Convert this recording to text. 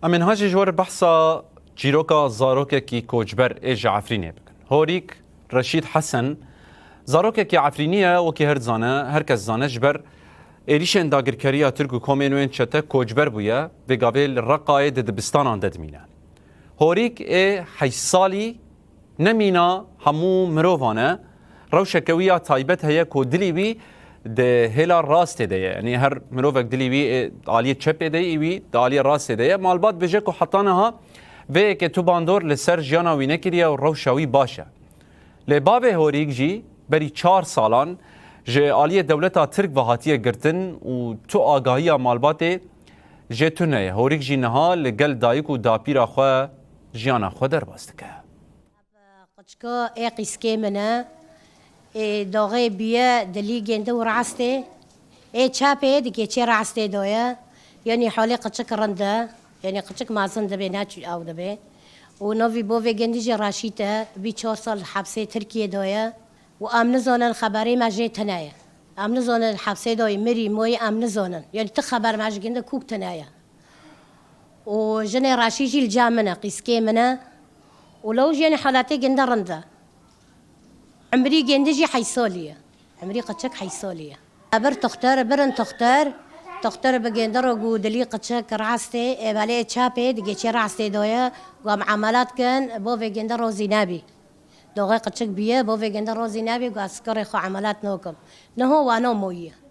امن هاجی جوار بحثا چیروکا زاروکه کی کوچبر ایج عفرینه بکن هوریک رشید حسن زاروکه کی عفرینیه و کی هر زانه هر کس زانه جبر ایریشن داگرکریا ترک و کومنوین چته کوچبر بویا به قابل رقای دبستان آن ددمینه هوریک حیث سالی نمینا همو مروفانه روشکویا تایبت هیا کو دلی بی ده هلا راست ده يعني هر مروفك دلي بي عالية تشبه ده يبي ده عالية راست ده مالبات بيجيكو حطانها في كتوباندور لسر جانا وينكريا وروشاوي باشا لبابه هوريك جي بري 4 سالان جي عالية دولتا ترك وهاتية قرتن و تو آگاهية مالبات جي تونه هوريك جي نها لقل دايك و دابيرا خوا جيانا خوا در باستكه قچكا اي قيسكي منه داغه بیه دلی گنده و راسته چاپه دیگه چه راسته دایا یعنی حالی قچک رنده یعنی قچک مازن دبی ناچ او دبی و نوی بوی گندی جی راشیته بی 4 سال حبسه ترکیه دایا و امن زانن خبری مجنی تنایا امن زانن حبسه دای مری موی امن زانن یعنی تخبر مج گنده کوک تنایا و جن راشیجی الجامنه قیسکی منه ولو جن حالته گنده رنده عمري جندجي حيصالية عمري قتشك حيصالية أبر تختار برن تختار بجندر وجودلي قتشك رعستي بالي تشابي دقيقة رعستي دويا وعم عملات كان بو في جندر وزينابي دوغي قتشك بيه بو في جندر وزينابي وعسكري خو عملات نوكم نهو وانو مويه